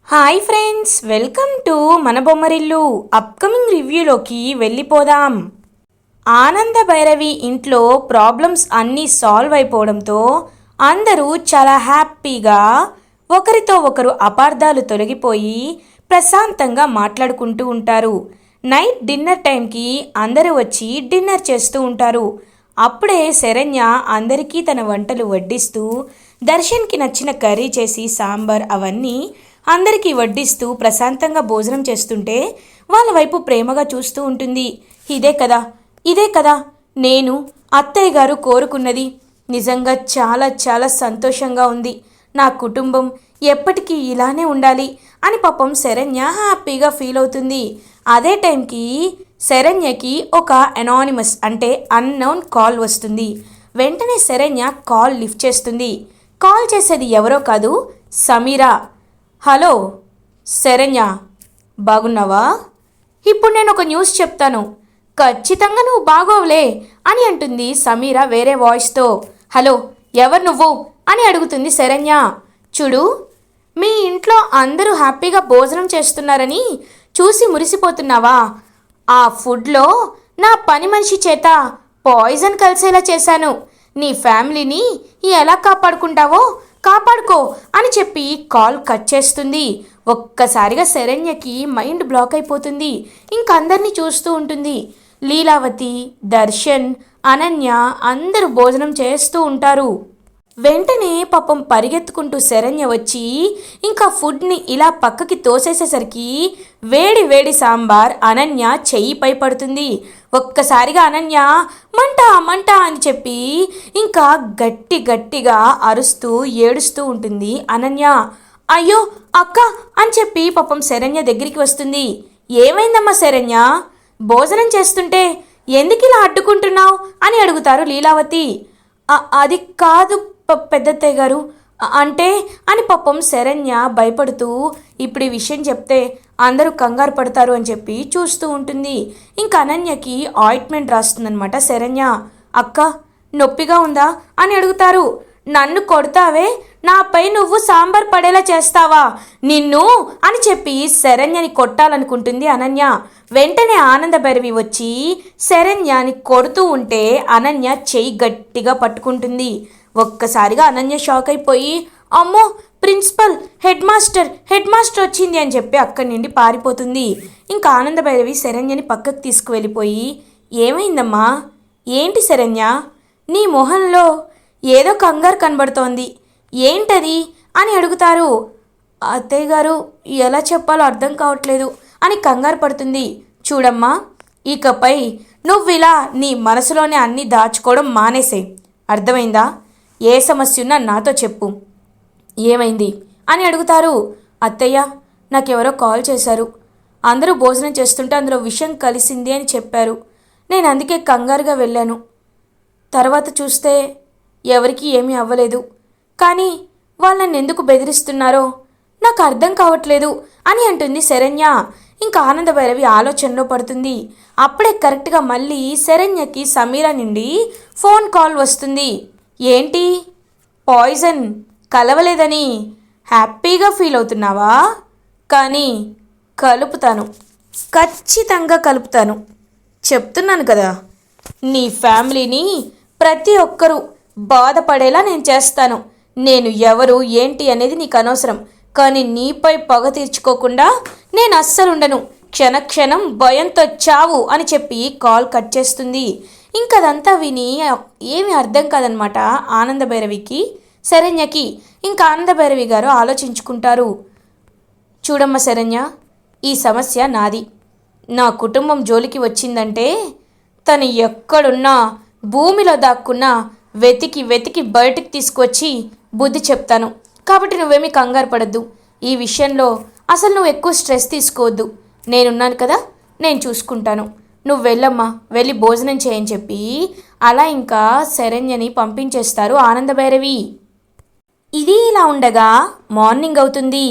Hi friends, welcome to మన Bommarillu. Upcoming రివ్యూలోకి వెళ్ళిపోదాం. ఆనంద భైరవి ఇంట్లో ప్రాబ్లమ్స్ అన్నీ సాల్వ్ అయిపోవడంతో అందరూ చాలా హ్యాపీగా ఒకరితో ఒకరు అపార్థాలు తొలగిపోయి ప్రశాంతంగా మాట్లాడుకుంటూ ఉంటారు. నైట్ డిన్నర్ టైంకి అందరూ వచ్చి డిన్నర్ చేస్తూ ఉంటారు. అప్పుడే శరణ్య అందరికీ తన వంటలు వడ్డిస్తూ దర్శన్కి నచ్చిన కర్రీ చేసి సాంబార్ అవన్నీ అందరికీ వడ్డిస్తూ ప్రశాంతంగా భోజనం చేస్తుంటే వాళ్ళ వైపు ప్రేమగా చూస్తూ ఉంటుంది. ఇదే కదా నేను అత్తయ్య గారు కోరుకున్నది. నిజంగా చాలా చాలా సంతోషంగా ఉంది. నా కుటుంబం ఎప్పటికీ ఇలానే ఉండాలి అని పాపం శరణ్య హ్యాపీగా ఫీల్ అవుతుంది. అదే టైంకి శరణ్యకి ఒక అనానిమస్ అంటే అన్నోన్ కాల్ వస్తుంది. వెంటనే శరణ్య కాల్ లిఫ్ట్ చేస్తుంది. కాల్ చేసేది ఎవరో కాదు, సమీరా. హలో శరణ్య, బాగున్నావా? ఇప్పుడు నేను ఒక న్యూస్ చెప్తాను, ఖచ్చితంగా నువ్వు బాగోవులే అని అంటుంది సమీర వేరే వాయిస్తో. హలో, ఎవరు నువ్వు అని అడుగుతుంది శరణ్య. చూడు, మీ ఇంట్లో అందరూ హ్యాపీగా భోజనం చేస్తున్నారని చూసి మురిసిపోతున్నావా? ఆ ఫుడ్లో నా పని మనిషి చేత పాయిజన్ కలిసేలా చేశాను. నీ ఫ్యామిలీని ఎలా కాపాడుకుంటావో కాపాడుకో అని చెప్పి కాల్ కట్ చేస్తుంది. ఒక్కసారిగా శరణ్యకి మైండ్ బ్లాక్ అయిపోతుంది. ఇంకందరినీ చూస్తూ ఉంటుంది. లీలావతి, దర్శన్, అనన్య అందరూ భోజనం చేస్తూ ఉంటారు. వెంటనే పాపం పరిగెత్తుకుంటూ శరణ్య వచ్చి ఇంకా ఫుడ్ని ఇలా పక్కకి తోసేసేసరికి వేడి వేడి సాంబార్ అనన్య చెయ్యిపై పడుతుంది. ఒక్కసారిగా అనన్య మంట మంట అని చెప్పి ఇంకా గట్టిగా అరుస్తూ ఏడుస్తూ ఉంటుంది అనన్య. అయ్యో అక్క అని చెప్పి పాపం శరణ్య దగ్గరికి వస్తుంది. ఏమైందమ్మా శరణ్య, భోజనం చేస్తుంటే ఎందుకు ఇలా అడ్డుకుంటున్నావు అని అడుగుతారు లీలావతి. అది కాదు పెద్దత్తయ్య గారు అంటే అని పాపం శరణ్య భయపడుతూ ఇప్పుడు ఈ విషయం చెప్తే అందరూ కంగారు పడతారు అని చెప్పి చూస్తూ ఉంటుంది. ఇంకా అనన్యకి ఆయింట్మెంట్ రాస్తుందనమాట శరణ్య. అక్క, నొప్పిగా ఉందా అని అడుగుతారు. నన్ను కొడతావే, నాపై నువ్వు సాంబార్ పడేలా చేస్తావా నిన్ను అని చెప్పి శరణ్యని కొట్టాలనుకుంటుంది అనన్య. వెంటనే ఆనంద భైరవి వచ్చి శరణ్యని కొడుతూ ఉంటే అనన్య చెయ్యి గట్టిగా పట్టుకుంటుంది. ఒక్కసారిగా అనన్య షాక్ అయిపోయి అమ్మో ప్రిన్సిపల్, హెడ్ మాస్టర్ వచ్చింది అని చెప్పి అక్కడి నుండి పారిపోతుంది. ఇంకా ఆనంద భైరవి శరణ్యని పక్కకు తీసుకువెళ్ళిపోయి ఏమైందమ్మా, ఏంటి శరణ్య, నీ మొహంలో ఏదో కంగారు కనబడుతోంది, ఏంటది అని అడుగుతారు. అత్తయ్య గారు, ఎలా చెప్పాలో అర్థం కావట్లేదు అని కంగారు పడుతుంది. చూడమ్మా, ఇకపై నువ్విలా నీ మనసులోనే అన్నీ దాచుకోవడం మానేసే, అర్థమైందా? ఏ సమస్య ఉన్నా నాతో చెప్పు. ఏమైంది అని అడుగుతారు. అత్తయ్య, నాకెవరో కాల్ చేశారు. అందరూ భోజనం చేస్తుంటే అందులో విషం కలిసింది అని చెప్పారు. నేను అందుకే కంగారుగా వెళ్ళాను. తర్వాత చూస్తే ఎవరికీ ఏమీ అవ్వలేదు. కానీ వాళ్ళని ఎందుకు బెదిరిస్తున్నారో నాకు అర్థం కావట్లేదు అని అంటుంది శరణ్య. ఇంకా ఆనంద భైరవి ఆలోచనలో పడుతుంది. అప్పుడే కరెక్ట్గా మళ్ళీ శరణ్యకి సమీరా నుండి ఫోన్ కాల్ వస్తుంది. ఏంటి, పాయిజన్ కలవలేదని హ్యాపీగా ఫీల్ అవుతున్నావా? కానీ కలుపుతాను, ఖచ్చితంగా కలుపుతాను, చెప్తున్నాను కదా. నీ ఫ్యామిలీని ప్రతి ఒక్కరూ బాధపడేలా నేను చేస్తాను. నేను ఎవరు ఏంటి అనేది నీకు అనవసరం. కానీ నీపై పగ తీర్చుకోకుండా నేను అస్సలుండను. క్షణక్షణం భయంతో చావు అని చెప్పి కాల్ కట్ చేస్తుంది. ఇంకదంతా విని ఏమీ అర్థం కాదనమాట ఆనంద భైరవికి, శరణ్యకి. ఇంకా ఆనంద భైరవి గారు ఆలోచించుకుంటారు. చూడమ్మ శరణ్య, ఈ సమస్య నాది. నా కుటుంబం జోలికి వచ్చిందంటే తను ఎక్కడున్నా భూమిలో దాక్కున్నా వెతికి బయటికి తీసుకొచ్చి బుద్ధి చెప్తాను. కాబట్టి నువ్వేమీ కంగారు పడద్దు. ఈ విషయంలో అసలు నువ్వు ఎక్కువ స్ట్రెస్ తీసుకోవద్దు. నేనున్నాను కదా, నేను చూసుకుంటాను. నువ్వు వెళ్ళమ్మా, వెళ్ళి భోజనం చేయని చెప్పి అలా ఇంకా శరణ్యని పంపించేస్తారు ఆనంద భైరవి. ఇది ఇలా ఉండగా మార్నింగ్ అవుతుంది.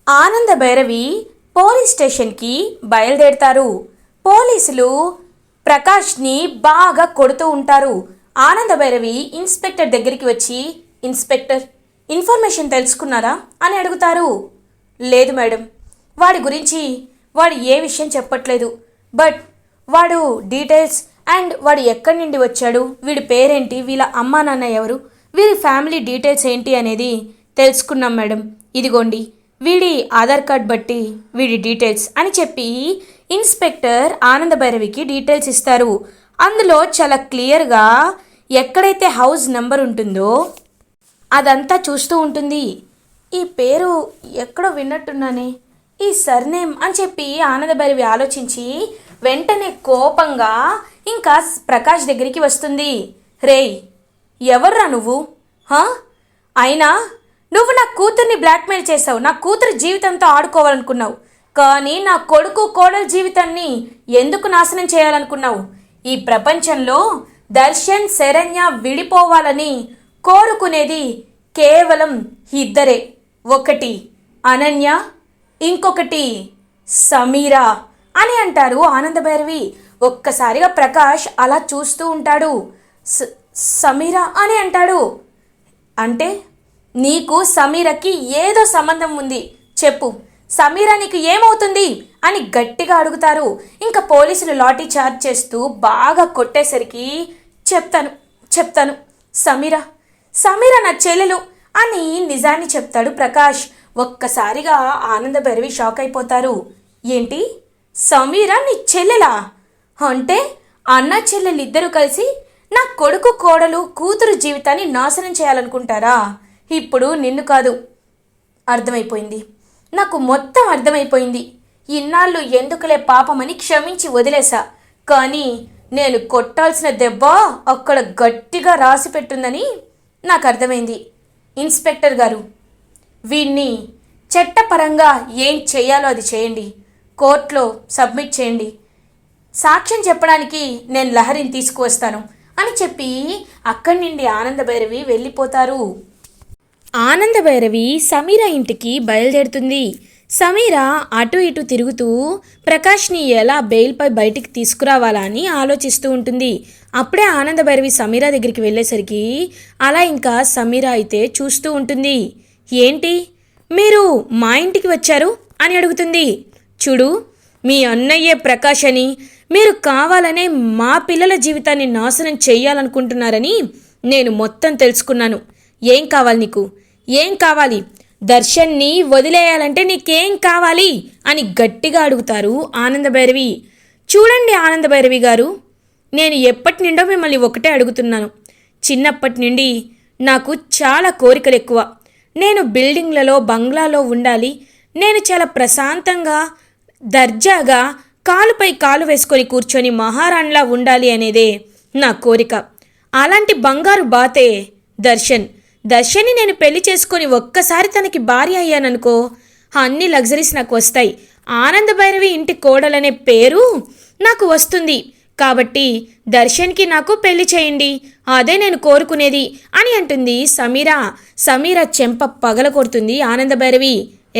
ఆనంద భైరవి పోలీస్ స్టేషన్కి బయలుదేరుతారు. పోలీసులు ప్రకాష్ని బాగా కొడుతూ ఉంటారు. ఆనంద భైరవి ఇన్స్పెక్టర్ దగ్గరికి వచ్చి, ఇన్స్పెక్టర్, ఇన్ఫర్మేషన్ తెలుసుకున్నారా అని అడుగుతారు. లేదు మేడం, వాడి గురించి వాడు ఏ విషయం చెప్పట్లేదు. బట్ వాడు డీటెయిల్స్ అండ్ వాడు ఎక్కడి నుండి వచ్చాడు, వీడి పేరేంటి, వీళ్ళ అమ్మా నాన్న ఎవరు, వీరి ఫ్యామిలీ డీటెయిల్స్ ఏంటి అనేది తెలుసుకున్నాం మేడం. ఇదిగోండి వీడి ఆధార్ కార్డ్ బట్టి వీడి డీటెయిల్స్ అని చెప్పి ఇన్స్పెక్టర్ ఆనంద భైరవికి డీటెయిల్స్ ఇస్తారు. అందులో చాలా క్లియర్గా ఎక్కడైతే హౌస్ నెంబర్ ఉంటుందో అదంతా చూస్తూ ఉంటుంది. ఈ పేరు ఎక్కడో విన్నట్టున్నానే, ఈ సర్నేమ్ అని చెప్పి ఆనంద భైరవి ఆలోచించి వెంటనే కోపంగా ఇంకా ప్రకాష్ దగ్గరికి వస్తుంది. రేయ్, ఎవర్రా నువ్వు? అయినా నువ్వు నా కూతుర్ని బ్లాక్మెయిల్ చేసావు, నా కూతురు జీవితంతో ఆడుకోవాలనుకున్నావు, కానీ నా కొడుకు కోడల జీవితాన్ని ఎందుకు నాశనం చేయాలనుకున్నావు? ఈ ప్రపంచంలో దర్శన్ శరణ్య విడిపోవాలని కోరుకునేది కేవలం ఇద్దరే, ఒకటి అనన్య, ఇంకొకటి సమీరా అని అంటారు ఆనంద భైరవి. ఒక్కసారిగా ప్రకాష్ అలా చూస్తూ ఉంటాడు. సమీరా అని అంటాడు. అంటే నీకు సమీరకి ఏదో సంబంధం ఉంది, చెప్పు, సమీరా నీకు ఏమవుతుంది అని గట్టిగా అడుగుతారు. ఇంకా పోలీసులు లాఠీ చార్జ్ చేస్తూ బాగా కొట్టేసరికి చెప్తాను సమీరా నా చెల్లెలు అని నిజాన్ని చెప్తాడు ప్రకాష్. ఒక్కసారిగా ఆనంద భైరవి షాక్ అయిపోతారు. ఏంటి, సమీరా నీ చెల్లెలా? అంటే అన్న చెల్లెలిద్దరూ కలిసి నా కొడుకు కోడలు కూతురు జీవితాన్ని నాశనం చేయాలనుకుంటారా? ఇప్పుడు నిన్ను కాదు, అర్థమైపోయింది, నాకు మొత్తం అర్థమైపోయింది. ఇన్నాళ్ళు ఎందుకులే పాపమని క్షమించి వదిలేశా, కానీ నేను కొట్టాల్సిన దెబ్బ అక్కడ గట్టిగా రాసి పెట్టుందని నాకు అర్థమైంది. ఇన్స్పెక్టర్ గారు, వీణ్ణి చట్టపరంగా ఏం చేయాలో అది చేయండి, కోర్టులో సబ్మిట్ చేయండి, సాక్ష్యం చెప్పడానికి నేను లహరిని తీసుకువస్తాను అని చెప్పి అక్కడి నుండి ఆనంద భైరవి వెళ్ళిపోతారు. ఆనంద భైరవి సమీరా ఇంటికి బయలుదేరుతుంది. సమీరా అటు ఇటు తిరుగుతూ ప్రకాష్ని ఎలా బెయిల్పై బయటికి తీసుకురావాలా అని ఆలోచిస్తూ ఉంటుంది. అప్పుడే ఆనంద భైరవి సమీరా దగ్గరికి వెళ్ళేసరికి అలా ఇంకా సమీరా అయితే చూస్తూ ఉంటుంది. ఏంటి, మీరు మా ఇంటికి వచ్చారు అని అడుగుతుంది. చూడు, మీ అన్నయ్యే ప్రకాష్ అని, మీరు కావాలనే మా పిల్లల జీవితాన్ని నాశనం చెయ్యాలనుకుంటున్నారని నేను మొత్తం తెలుసుకున్నాను. ఏం కావాలి నీకు, ఏం కావాలి? దర్శన్ని వదిలేయాలంటే నీకేం కావాలి అని గట్టిగా అడుగుతారు ఆనంద భైరవి. చూడండి ఆనంద భైరవి గారు, నేను ఎప్పటి నుండో మిమ్మల్ని ఒకటే అడుగుతున్నాను. చిన్నప్పటి నుండి నాకు చాలా కోరికలు ఎక్కువ. నేను బిల్డింగ్లలో బంగ్లాలో ఉండాలి, నేను చాలా ప్రశాంతంగా దర్జాగా కాలుపై కాలు వేసుకొని కూర్చొని మహారాణిలా ఉండాలి అనేదే నా కోరిక. అలాంటి బంగారు బాతే దర్శన్ని నేను పెళ్లి చేసుకొని ఒక్కసారి తనకి భార్య అయ్యాననుకో, అన్ని లగ్జరీస్ నాకు వస్తాయి, ఆనంద భైరవి ఇంటి కోడలనే పేరు నాకు వస్తుంది. కాబట్టి దర్శన్కి నాకు పెళ్లి చేయండి, అదే నేను కోరుకునేది అని అంటుంది సమీరా చెంప పగల కొడుతుంది ఆనంద భైరవి.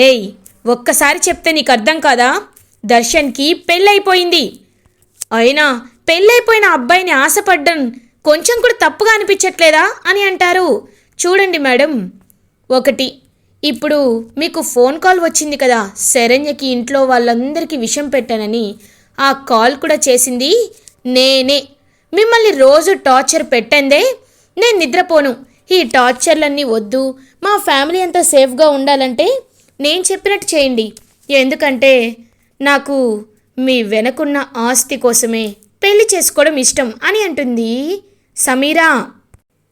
ఏయ్, ఒక్కసారి చెప్తే నీకు అర్థం కాదా? దర్శన్కి పెళ్ళైపోయింది. అయినా పెళ్ళైపోయిన అబ్బాయిని ఆశపడ్డం కొంచెం కూడా తప్పుగా అనిపించట్లేదా అని అంటారు. చూడండి మేడం, ఒకటి, ఇప్పుడు మీకు ఫోన్ కాల్ వచ్చింది కదా, శరణ్యకి ఇంట్లో వాళ్ళందరికీ విషం పెట్టానని. ఆ కాల్ కూడా చేసింది నేనే. మిమ్మల్ని రోజు టార్చర్ పెట్టందే నేను నిద్రపోను. ఈ టార్చర్లన్నీ వద్దు, మా ఫ్యామిలీ అంతా సేఫ్గా ఉండాలంటే నేను చెప్పినట్టు చేయండి. ఎందుకంటే నాకు మీ వెనకున్న ఆస్తి కోసమే పెళ్లి చేసుకోవడం ఇష్టం అని అంటుంది సమీరా.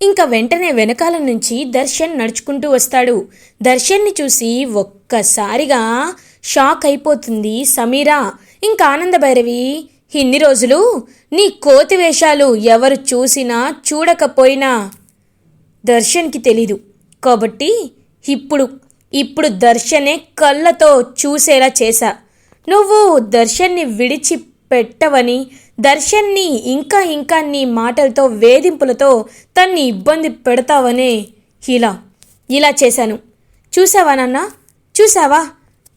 ఇంకా వెంటనే వెనకాల నుంచి దర్శన్ నడుచుకుంటూ వస్తాడు. దర్శన్ని చూసి ఒక్కసారిగా షాక్ అయిపోతుంది సమీరా. ఇంకా ఆనంద భైరవి, ఇన్ని రోజులు నీ కోతి వేషాలు ఎవరు చూసినా చూడకపోయినా దర్శన్కి తెలీదు, కాబట్టి ఇప్పుడు దర్శనే కళ్ళతో చూసేలా చేశా. నువ్వు దర్శన్ని విడిచిపెట్టవని, దర్శన్ని ఇంకా నీ మాటలతో వేధింపులతో తన్ని ఇబ్బంది పెడతావనే ఇలా చేశాను. చూసావా నాన్న, చూసావా?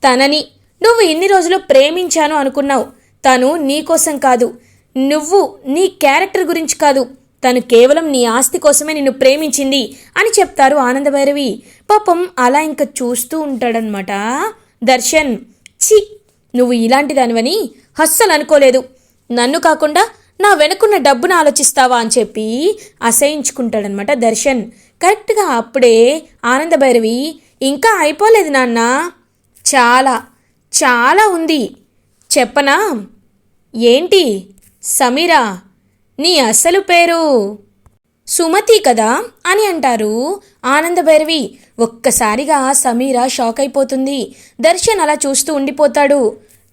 తనని నువ్వు ఇన్ని రోజులు ప్రేమించాను అనుకున్నావు. తను నీకోసం కాదు, నువ్వు నీ క్యారెక్టర్ గురించి కాదు, తను కేవలం నీ ఆస్తి కోసమే నిన్ను ప్రేమించింది అని చెప్తారు ఆనంద భైరవి. పాపం అలా ఇంకా చూస్తూ ఉంటాడనమాట దర్శన్, ఛీ, నువ్వు ఇలాంటి దానివని అస్సలు అనుకోలేదు. నన్ను కాకుండా నా వెనుకున్న డబ్బును ఆలోచిస్తావా అని చెప్పి అసహించుకుంటాడనమాట దర్శన్. కరెక్ట్గా అప్పుడే ఆనందభైరవి, ఇంకా అయిపోలేదు నాన్న, చాలా చాలా ఉంది, చెప్పనా? ఏంటి? సమీరా, నీ అసలు పేరు సుమతి కదా అని అంటారు ఆనందభైరవి. ఒక్కసారిగా సమీరా షాక్ అయిపోతుంది. దర్శన్ అలా చూస్తూ ఉండిపోతాడు.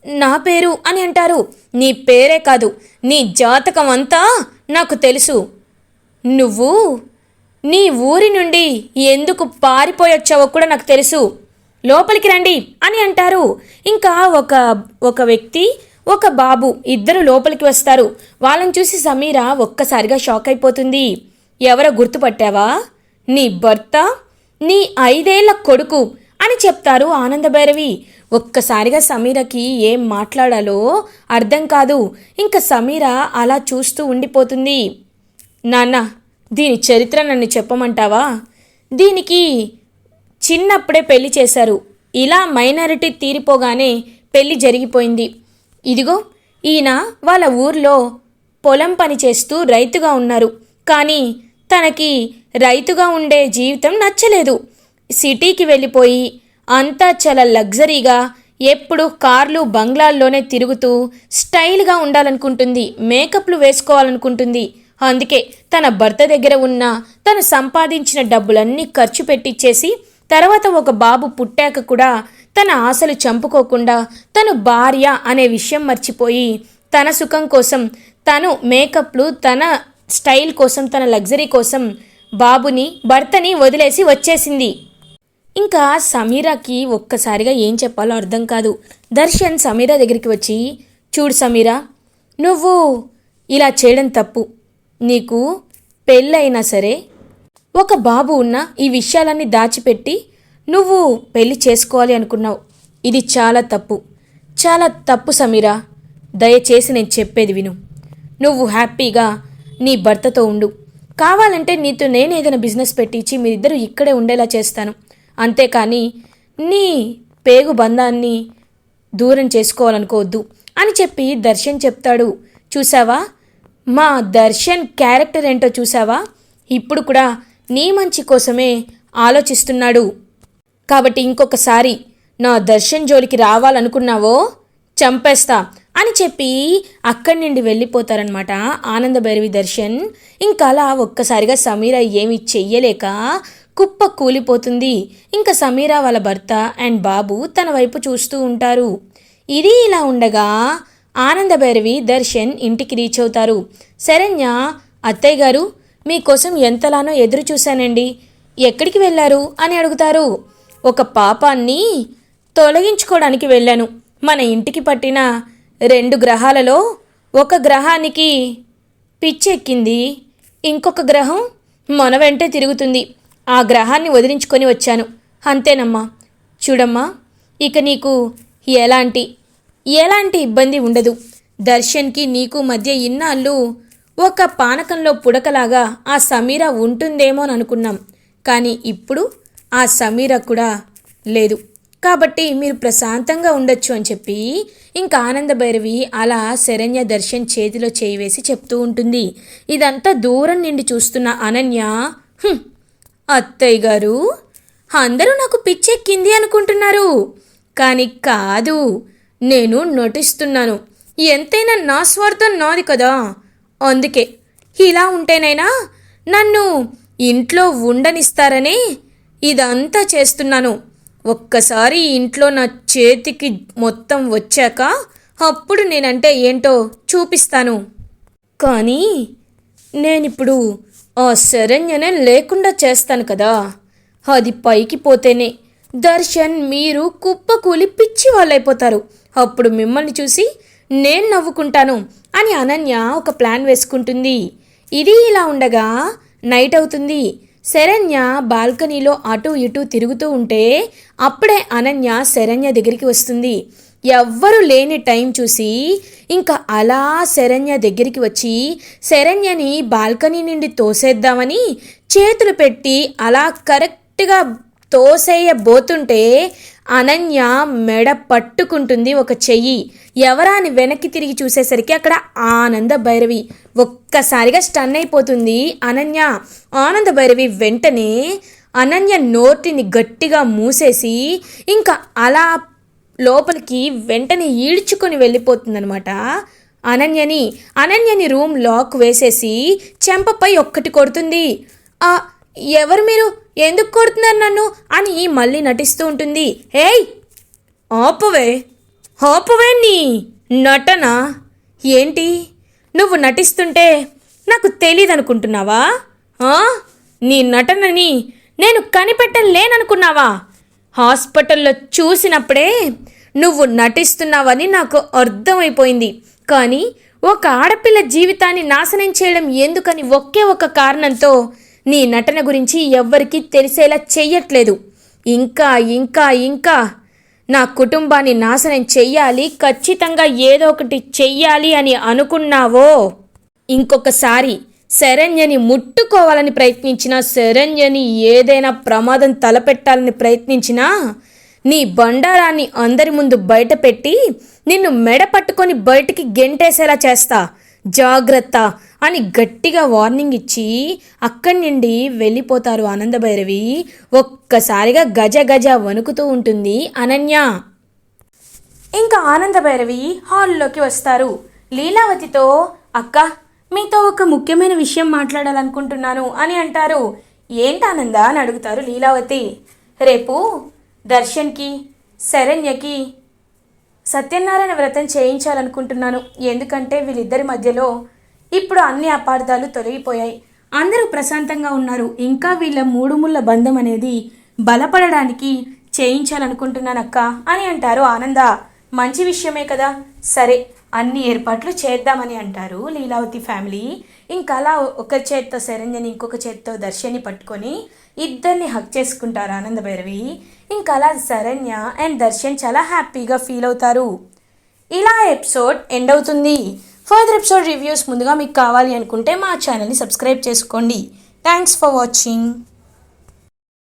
నా పేరు అని అంటారు. నీ పేరే కాదు, నీ జాతకం అంతా నాకు తెలుసు. నువ్వు నీ ఊరి నుండి ఎందుకు పారిపోయొచ్చావో కూడా నాకు తెలుసు. లోపలికి రండి అని అంటారు. ఇంకా ఒక వ్యక్తి, ఒక బాబు, ఇద్దరు లోపలికి వస్తారు. వాళ్ళని చూసి సమీరా ఒక్కసారిగా షాక్ అయిపోతుంది. ఎవరో గుర్తుపట్టావా? నీ భర్త, నీ 5 ఏళ్ల కొడుకు అని చెప్తారు ఆనందభైరవి. ఒక్కసారిగా సమీరకి ఏం మాట్లాడాలో అర్థం కాదు. ఇంకా సమీర అలా చూస్తూ ఉండిపోతుంది. నాన్న, దీని చరిత్ర నన్ను చెప్పమంటావా? దీనికి చిన్నప్పుడే పెళ్లి చేశారు. ఇలా మైనారిటీ తీరిపోగానే పెళ్లి జరిగిపోయింది. ఇదిగో ఈయన వాళ్ళ ఊర్లో పొలం పని చేస్తూ రైతుగా ఉన్నారు. కానీ తనకి రైతుగా ఉండే జీవితం నచ్చలేదు. సిటీకి వెళ్ళిపోయి అంతా చాలా లగ్జరీగా ఎప్పుడు కార్లు బంగ్లాల్లోనే తిరుగుతూ స్టైల్గా ఉండాలనుకుంటుంది, మేకప్లు వేసుకోవాలనుకుంటుంది. అందుకే తన భర్త దగ్గర ఉన్న తను సంపాదించిన డబ్బులన్నీ ఖర్చు పెట్టించేసి తర్వాత ఒక బాబు పుట్టాక కూడా తన ఆశలు చంపుకోకుండా తను భార్య అనే విషయం మర్చిపోయి తన సుఖం కోసం తను మేకప్లు, తన స్టైల్ కోసం, తన లగ్జరీ కోసం బాబుని, భర్తని వదిలేసి వచ్చేసింది. ఇంకా సమీరాకి ఒక్కసారిగా ఏం చెప్పాలో అర్థం కాదు. దర్శన్ సమీరా దగ్గరికి వచ్చి, చూడు సమీరా, నువ్వు ఇలా చేయడం తప్పు. నీకు పెళ్ళైనా సరే, ఒక బాబు ఉన్న ఈ విషయాలన్నీ దాచిపెట్టి నువ్వు పెళ్లి చేసుకోవాలి అనుకున్నావు. ఇది చాలా తప్పు, చాలా తప్పు సమీరా. దయచేసి నేను చెప్పేది విను. నువ్వు హ్యాపీగా నీ భర్తతో ఉండు. కావాలంటే నీతో నేను ఏదైనా బిజినెస్ పెట్టించి మీరిద్దరూ ఇక్కడే ఉండేలా చేస్తాను. అంతేకాని నీ పేగు బంధాన్ని దూరం చేసుకోవాలనుకోవద్దు అని చెప్పి దర్శన్ చెప్తాడు. చూసావా, మా దర్శన్ క్యారెక్టర్ ఏంటో చూసావా? ఇప్పుడు కూడా నీ మంచి కోసమే ఆలోచిస్తున్నాడు. కాబట్టి ఇంకొకసారి నా దర్శన్ జోలికి రావాలనుకున్నావో చంపేస్తా అని చెప్పి అక్కడి నుండి వెళ్ళిపోతారనమాట ఆనందభైరవి, దర్శన్. ఇంకా అలా ఒక్కసారిగా సమీర ఏమి చెయ్యలేక కుప్ప కూలిపోతుంది. ఇంకా సమీర వాళ్ళ భర్త అండ్ బాబు తన వైపు చూస్తూ ఉంటారు. ఇది ఇలా ఉండగా ఆనందభైరవి, దర్శన్ ఇంటికి రీచ్ అవుతారు. శరణ్య, అత్తయ్య గారు, మీకోసం ఎంతలానో ఎదురు చూశానండి, ఎక్కడికి వెళ్ళారు అని అడుగుతారు. ఒక పాపాన్ని తొలగించుకోవడానికి వెళ్ళాను. మన ఇంటికి పట్టిన 2 గ్రహాలలో ఒక గ్రహానికి పిచ్చెక్కింది, ఇంకొక గ్రహం మన వెంటే తిరుగుతుంది. ఆ గ్రహాన్ని వదిలించుకొని వచ్చాను, అంతేనమ్మా. చూడమ్మా, ఇక నీకు ఎలాంటి ఇబ్బంది ఉండదు. దర్శన్కి నీకు మధ్య ఇన్నాళ్ళు ఒక పానకంలో పుడకలాగా ఆ సమీర ఉంటుందేమో అని అనుకున్నాం. కానీ ఇప్పుడు ఆ సమీర కూడా లేదు. కాబట్టి మీరు ప్రశాంతంగా ఉండొచ్చు అని చెప్పి ఇంకా ఆనందభైరవి అలా శరణ్య దర్శన్ చేతిలో చేయి వేసి చెప్తూ ఉంటుంది. ఇదంతా దూరం నుండి చూస్తున్న అనన్య, అత్తయ్య గారు, అందరూ నాకు పిచ్చెక్కింది అనుకుంటున్నారు, కానీ కాదు, నేను నటిస్తున్నాను. ఎంతైనా నా స్వార్థం నాది కదా, అందుకే ఇలా ఉంటేనైనా నన్ను ఇంట్లో ఉండనిస్తారనే ఇదంతా చేస్తున్నాను. ఒక్కసారి ఇంట్లో నా చేతికి మొత్తం వచ్చాక అప్పుడు నేనంటే ఏంటో చూపిస్తాను. కానీ నేనిప్పుడు ఆ శరణ్యనే లేకుండా చేస్తాను కదా, అది పైకి పోతేనే దర్శన్, మీరు కుప్పకూలి పిచ్చి వాళ్ళైపోతారు. అప్పుడు మిమ్మల్ని చూసి నేను నవ్వుకుంటాను అని అనన్య ఒక ప్లాన్ వేసుకుంటుంది. ఇది ఇలా ఉండగా నైట్ అవుతుంది. శరణ్య బాల్కనీలో అటు ఇటు తిరుగుతూ ఉంటే అప్పుడే అనన్య శరణ్య దగ్గరికి వస్తుంది. ఎవ్వరూ లేని టైం చూసి ఇంకా అలా శరణ్య దగ్గరికి వచ్చి శరణ్యని బాల్కనీ నుండి తోసేద్దామని చేతులు పెట్టి అలా కరెక్ట్గా తోసేయబోతుంటే అనన్య మెడ పట్టుకుంటుంది ఒక చెయ్యి. ఎవరా అని వెనక్కి తిరిగి చూసేసరికి అక్కడ ఆనంద భైరవి. ఒక్కసారిగా స్టన్ అయిపోతుంది అనన్య. ఆనంద భైరవి వెంటనే అనన్య నోటిని గట్టిగా మూసేసి ఇంకా అలా లోపలికి వెంటనే ఈడ్చుకొని వెళ్ళిపోతుందనమాట అనన్యని రూమ్ లాక్ వేసేసి చెంపపై ఒక్కటి కొడుతుంది. ఎవరు మీరు, ఎందుకు కొడుతున్నారు నన్ను అని మళ్ళీ నటిస్తూ ఉంటుంది. ఏయ్ ఆపువే నీ నటన. ఏంటి నువ్వు నటిస్తుంటే నాకు తెలీదనుకుంటున్నావా? నీ నటనని నేను కనిపెట్టలేననుకున్నావా? హాస్పిటల్లో చూసినప్పుడే నువ్వు నటిస్తున్నావని నాకు అర్థమైపోయింది. కానీ ఒక ఆడపిల్ల జీవితాన్ని నాశనం చేయడం ఎందుకని ఒకే ఒక కారణంతో నీ నటన గురించి ఎవ్వరికీ తెలిసేలా చెయ్యట్లేదు. ఇంకా ఇంకా ఇంకా నా కుటుంబాన్ని నాశనం చెయ్యాలి, ఖచ్చితంగా ఏదో ఒకటి చెయ్యాలి అని అనుకున్నావో ఇంకొకసారి శరణ్యని ముట్టుకోవాలని ప్రయత్నించినా, శరణ్యని ఏదైనా ప్రమాదం తలపెట్టాలని ప్రయత్నించినా నీ బండారాన్ని అందరి ముందు బయట పెట్టి నిన్ను మెడ పట్టుకొని బయటికి గెంటేసేలా చేస్తా, జాగ్రత్త అని గట్టిగా వార్నింగ్ ఇచ్చి అక్కడి నుండి వెళ్ళిపోతారు ఆనందభైరవి. ఒక్కసారిగా గజ గజ వణుకుతూ ఉంటుంది అనన్య. ఇంకా ఆనందభైరవి హాల్లోకి వస్తారు. లీలావతితో, అక్క మీతో ఒక ముఖ్యమైన విషయం మాట్లాడాలనుకుంటున్నాను అని అంటారు. ఏంటానందా అని అడుగుతారు లీలావతి. రేపు దర్శన్కి శరణ్యకి సత్యనారాయణ వ్రతం చేయించాలనుకుంటున్నాను. ఎందుకంటే వీళ్ళిద్దరి మధ్యలో ఇప్పుడు అన్ని అపార్థాలు తొలగిపోయాయి, అందరూ ప్రశాంతంగా ఉన్నారు. ఇంకా వీళ్ళ మూడుముళ్ళ బంధం అనేది బలపడడానికి చేయించాలనుకుంటున్నానక్క అని అంటారు ఆనంద. మంచి విషయమే కదా, సరే అన్ని ఏర్పాట్లు చేద్దామని అంటారు లీలావతి ఫ్యామిలీ. ఇంకా అలా ఒక చేత్తో శరణ్యని ఇంకొక చేత్తో దర్శన్ని పట్టుకొని ఇద్దరిని హక్ చేసుకుంటారు ఆనందభైరవి. ఇంకా అలా శరణ్య అండ్ దర్శన్ చాలా హ్యాపీగా ఫీల్ అవుతారు. ఇలా ఎపిసోడ్ ఎండ్ అవుతుంది. ఫర్దర్ ఎపిసోడ్ రివ్యూస్ ముందుగా మీకు కావాలి అనుకుంటే మా ఛానల్ని సబ్స్క్రైబ్ చేసుకోండి. Thanks for watching.